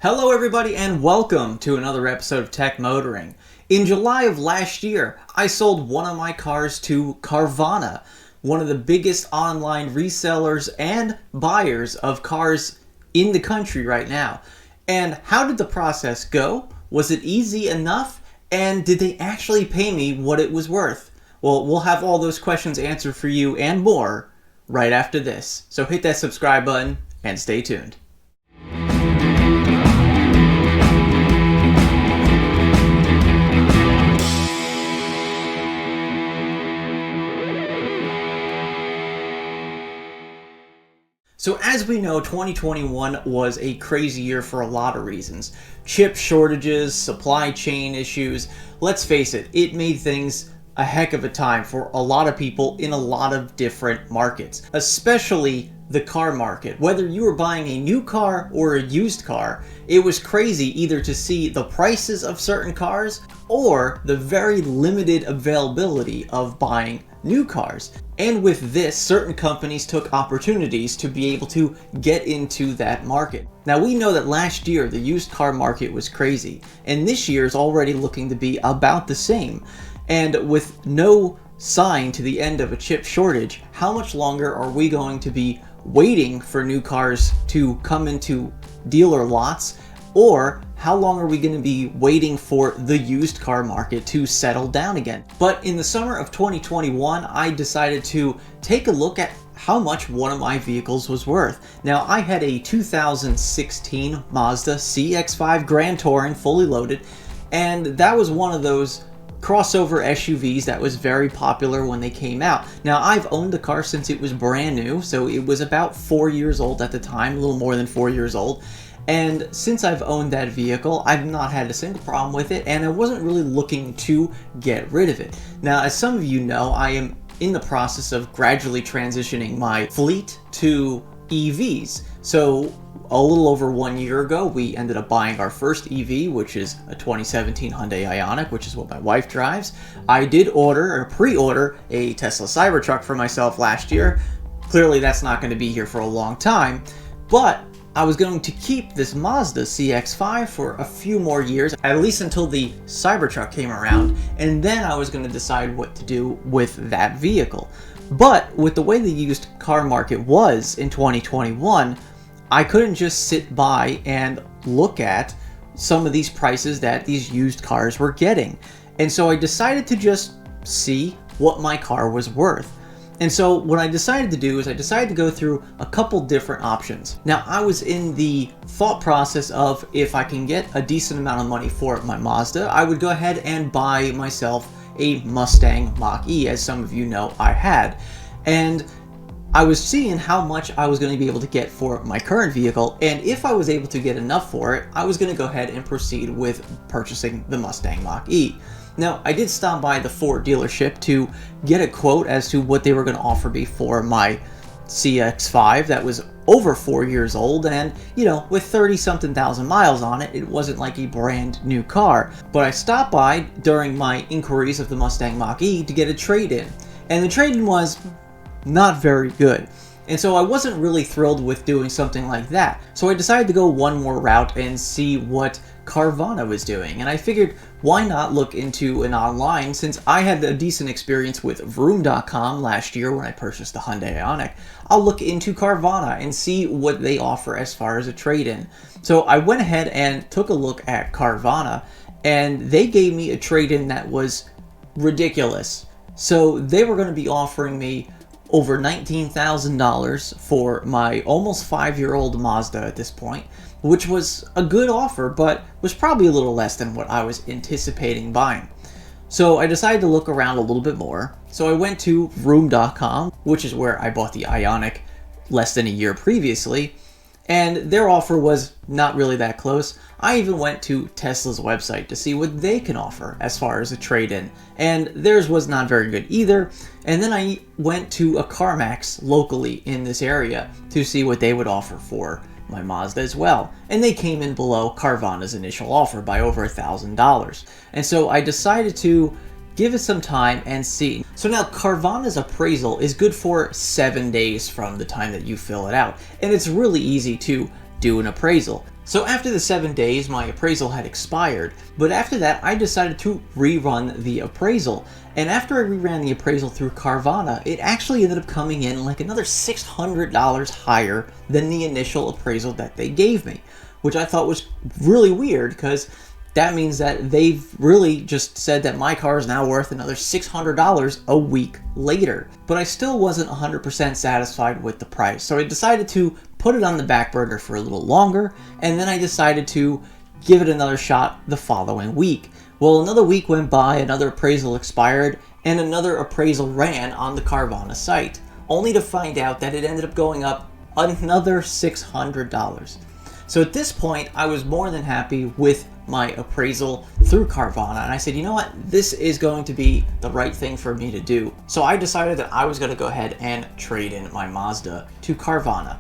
Hello everybody and welcome to another episode of Tech Motoring. In July of last year, I sold one of my cars to Carvana, one of the biggest online resellers and buyers of cars in the country right now. And how did the process go? Was it easy enough? And did they actually pay me what it was worth? Well, we'll have all those questions answered for you and more right after this. So hit that subscribe button and stay tuned. So as we know, 2021 was a crazy year for a lot of reasons. Chip shortages, supply chain issues. Let's face it, it made things a heck of a time for a lot of people in a lot of different markets, especially the car market. Whether you were buying a new car or a used car, it was crazy either to see the prices of certain cars or the very limited availability of buying new cars. And with this, certain companies took opportunities to be able to get into that market. Now we know that last year the used car market was crazy, and this year is already looking to be about the same. And with no sign to the end of a chip shortage, how much longer are we going to be waiting for new cars to come into dealer lots? Or how long are we going to be waiting for the used car market to settle down again? But in the summer of 2021, I decided to take a look at how much one of my vehicles was worth. Now, I had a 2016 Mazda CX-5 Grand Touring fully loaded, and that was one of those crossover SUVs that was very popular when they came out. Now, I've owned the car since it was brand new, so it was about 4 years old at the time, a little more than 4 years old. And since I've owned that vehicle, I've not had a single problem with it, and I wasn't really looking to get rid of it. Now, as some of you know, I am in the process of gradually transitioning my fleet to EVs. So a little over 1 year ago, we ended up buying our first EV, which is a 2017 Hyundai Ioniq, which is what my wife drives. I did pre-order a Tesla Cybertruck for myself last year. Clearly, that's not going to be here for a long time, but I was going to keep this Mazda CX-5 for a few more years, at least until the Cybertruck came around, and then I was going to decide what to do with that vehicle. But with the way the used car market was in 2021, I couldn't just sit by and look at some of these prices that these used cars were getting. And so I decided to just see what my car was worth. And so what I decided to do is I decided to go through a couple different options. Now, I was in the thought process of if I can get a decent amount of money for my Mazda, I would go ahead and buy myself a Mustang Mach-E, as some of you know I had. And I was seeing how much I was going to be able to get for my current vehicle, and if I was able to get enough for it, I was going to go ahead and proceed with purchasing the Mustang Mach-E. Now, I did stop by the Ford dealership to get a quote as to what they were going to offer me for my CX-5 that was over 4 years old, and, you know, with 30-something thousand miles on it, it wasn't like a brand new car. But I stopped by during my inquiries of the Mustang Mach-E to get a trade-in, and the trade-in was not very good. And so I wasn't really thrilled with doing something like that. So I decided to go one more route and see what Carvana was doing. And I figured, why not look into an online, since I had a decent experience with Vroom.com last year when I purchased the Hyundai Ioniq. I'll look into Carvana and see what they offer as far as a trade-in. So I went ahead and took a look at Carvana, and they gave me a trade-in that was ridiculous. So they were going to be offering me over $19,000 for my almost 5-year-old Mazda at this point, which was a good offer, but was probably a little less than what I was anticipating buying. So I decided to look around a little bit more. So I went to Vroom.com, which is where I bought the Ioniq less than a year previously, and their offer was not really that close. I even went to Tesla's website to see what they can offer as far as a trade-in, and theirs was not very good either. And then I went to a CarMax locally in this area to see what they would offer for my Mazda as well, and they came in below Carvana's initial offer by over $1,000. And so I decided to give it some time and see. So now Carvana's appraisal is good for 7 days from the time that you fill it out, and it's really easy to do an appraisal. So after the 7 days, my appraisal had expired, but after that I decided to rerun the appraisal. And after I reran the appraisal through Carvana, it actually ended up coming in like another $600 higher than the initial appraisal that they gave me, which I thought was really weird because that means that they've really just said that my car is now worth another $600 a week later. But I still wasn't 100% satisfied with the price, so I decided to put it on the back burner for a little longer, and then I decided to give it another shot the following week. Well, another week went by, another appraisal expired, and another appraisal ran on the Carvana site, only to find out that it ended up going up another $600. So at this point, I was more than happy with my appraisal through Carvana, and I said, you know what, this is going to be the right thing for me to do. So I decided that I was going to go ahead and trade in my Mazda to Carvana.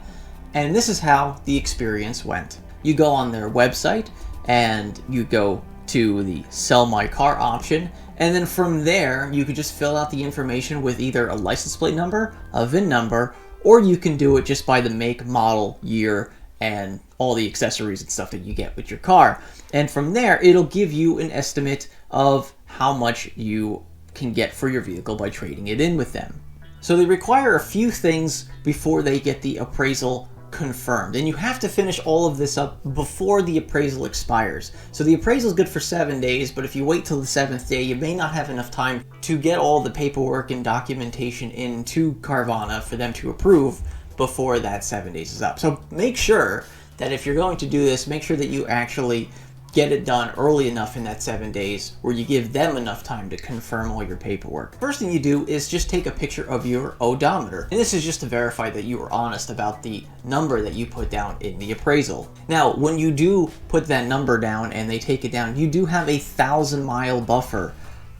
And this is how the experience went. You go on their website and you go to the sell my car option, and then from there you could just fill out the information with either a license plate number, a VIN number, or you can do it just by the make, model, year, and all the accessories and stuff that you get with your car. And from there, it'll give you an estimate of how much you can get for your vehicle by trading it in with them. So they require a few things before they get the appraisal confirmed, and you have to finish all of this up before the appraisal expires. So the appraisal is good for 7 days, but if you wait till the 7th day, you may not have enough time to get all the paperwork and documentation into Carvana for them to approve before that 7 days is up. So make sure that if you're going to do this, make sure that you actually get it done early enough in that 7 days where you give them enough time to confirm all your paperwork. First thing you do is just take a picture of your odometer. And this is just to verify that you were honest about the number that you put down in the appraisal. Now, when you do put that number down and they take it down, you do have a 1,000-mile buffer.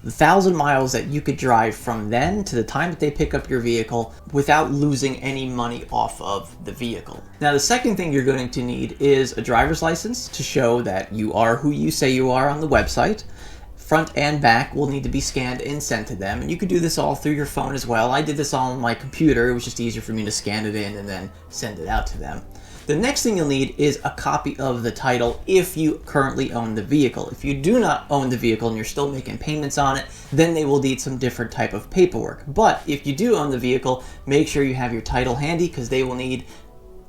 The 1,000 miles that you could drive from then to the time that they pick up your vehicle without losing any money off of the vehicle. Now, the second thing you're going to need is a driver's license to show that you are who you say you are on the website. Front and back will need to be scanned and sent to them, and you could do this all through your phone as well. I did this all on my computer. It was just easier for me to scan it in and then send it out to them. The next thing you'll need is a copy of the title if you currently own the vehicle. If you do not own the vehicle and you're still making payments on it, then they will need some different type of paperwork. But if you do own the vehicle, make sure you have your title handy because they will need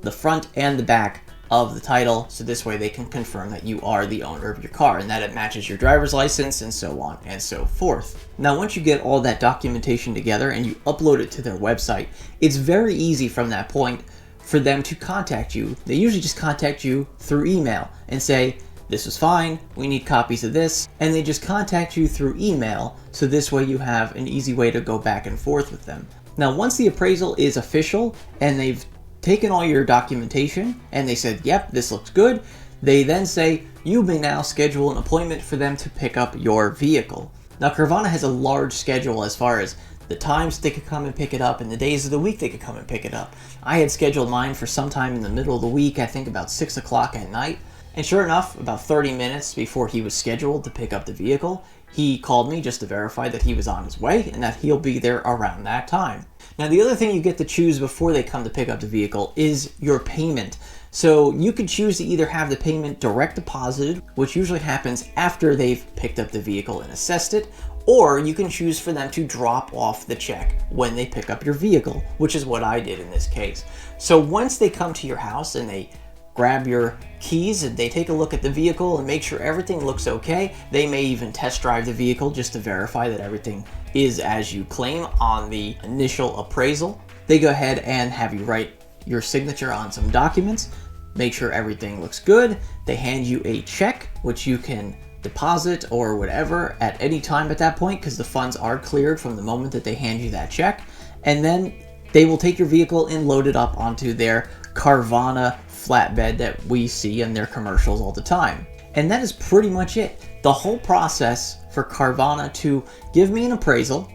the front and the back of the title, so this way they can confirm that you are the owner of your car and that it matches your driver's license and so on and so forth. Now, once you get all that documentation together and you upload it to their website, it's very easy from that point for them to contact you. They usually just contact you through email and say, this is fine, we need copies of this, and they just contact you through email, so this way you have an easy way to go back and forth with them. Now, once the appraisal is official and they've taken all your documentation and they said, yep, this looks good, they then say, you may now schedule an appointment for them to pick up your vehicle. Now, Carvana has a large schedule as far as the times they could come and pick it up and the days of the week they could come and pick it up. I had scheduled mine for sometime in the middle of the week, I think about 6 o'clock at night. And sure enough, about 30 minutes before he was scheduled to pick up the vehicle, he called me just to verify that he was on his way and that he'll be there around that time. Now, the other thing you get to choose before they come to pick up the vehicle is your payment. So you can choose to either have the payment direct deposited, which usually happens after they've picked up the vehicle and assessed it, or you can choose for them to drop off the check when they pick up your vehicle, which is what I did in this case. So once they come to your house and they grab your keys and they take a look at the vehicle and make sure everything looks okay, they may even test drive the vehicle just to verify that everything is as you claim on the initial appraisal. They go ahead and have you write your signature on some documents, make sure everything looks good. They hand you a check, which you can deposit or whatever at any time at that point because the funds are cleared from the moment that they hand you that check. And then they will take your vehicle and load it up onto their Carvana flatbed that we see in their commercials all the time. And that is pretty much it. The whole process for Carvana to give me an appraisal,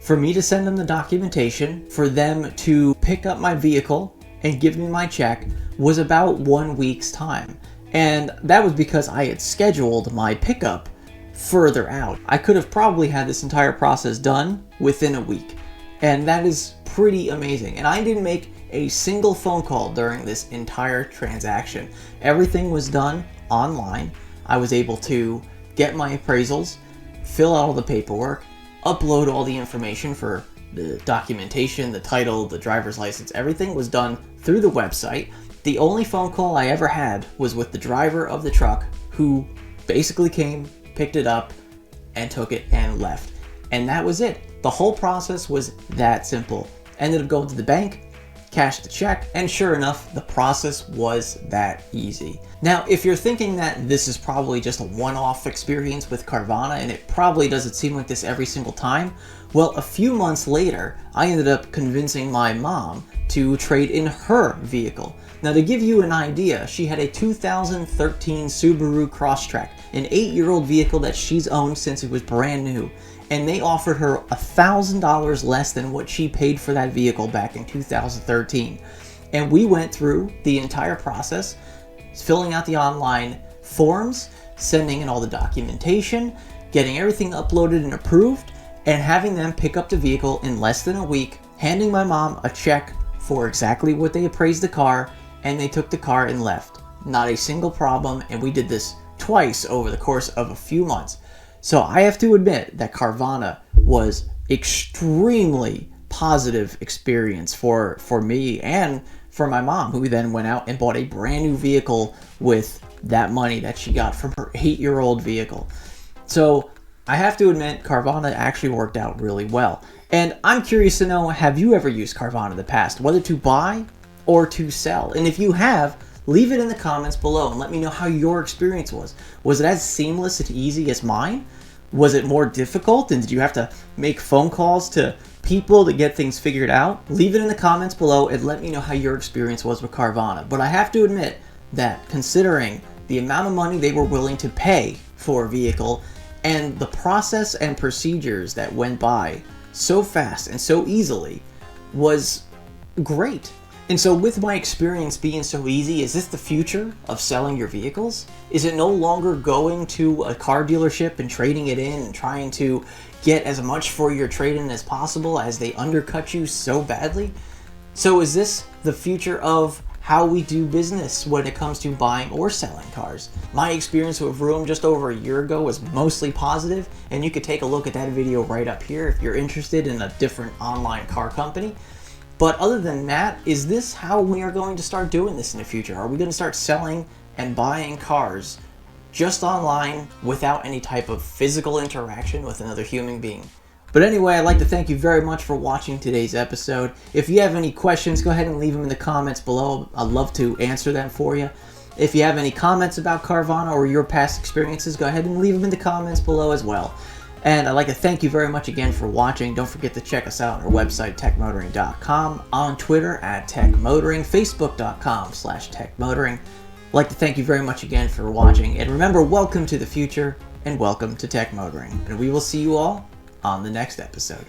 for me to send them the documentation, for them to pick up my vehicle and give me my check was about 1 week's time. And that was because I had scheduled my pickup further out. I could have probably had this entire process done within a week. And that is pretty amazing. And I didn't make a single phone call during this entire transaction. Everything was done online. I was able to get my appraisals, fill out all the paperwork, upload all the information for the documentation, the title, the driver's license. Everything was done through the website. The only phone call I ever had was with the driver of the truck, who basically came, picked it up, and took it and left. And that was it. The whole process was that simple. Ended up going to the bank, cashed the check, and sure enough, the process was that easy. Now, if you're thinking that this is probably just a one-off experience with Carvana, and it probably doesn't seem like this every single time, well, a few months later, I ended up convincing my mom to trade in her vehicle. Now, to give you an idea, she had a 2013 Subaru Crosstrek, an 8-year-old vehicle that she's owned since it was brand new, and they offered her $1,000 less than what she paid for that vehicle back in 2013. And we went through the entire process, filling out the online forms, sending in all the documentation, getting everything uploaded and approved, and having them pick up the vehicle in less than a week, handing my mom a check for exactly what they appraised the car, and they took the car and left. Not a single problem, and we did this twice over the course of a few months. So I have to admit that Carvana was extremely positive experience for me and for my mom, who then went out and bought a brand new vehicle with that money that she got from her 8-year-old vehicle. So I have to admit, Carvana actually worked out really well. And I'm curious to know, have you ever used Carvana in the past, whether to buy or to sell? And if you have, leave it in the comments below and let me know how your experience was. Was it as seamless and easy as mine? Was it more difficult, and did you have to make phone calls to people to get things figured out? Leave it in the comments below and let me know how your experience was with Carvana. But I have to admit that considering the amount of money they were willing to pay for a vehicle and the process and procedures that went by so fast and so easily was great. And so with my experience being so easy, is this the future of selling your vehicles? Is it no longer going to a car dealership and trading it in and trying to get as much for your trade-in as possible as they undercut you so badly? So is this the future of how we do business when it comes to buying or selling cars? My experience with Vroom just over a year ago was mostly positive, and you could take a look at that video right up here if you're interested in a different online car company. But other than that, is this how we are going to start doing this in the future? Are we going to start selling and buying cars just online without any type of physical interaction with another human being? But anyway, I'd like to thank you very much for watching today's episode. If you have any questions, go ahead and leave them in the comments below. I'd love to answer them for you. If you have any comments about Carvana or your past experiences, go ahead and leave them in the comments below as well. And I'd like to thank you very much again for watching. Don't forget to check us out on our website, techmotoring.com, on Twitter at techmotoring, facebook.com/techmotoring. I'd like to thank you very much again for watching. And remember, welcome to the future and welcome to Tech Motoring. And we will see you all on the next episode.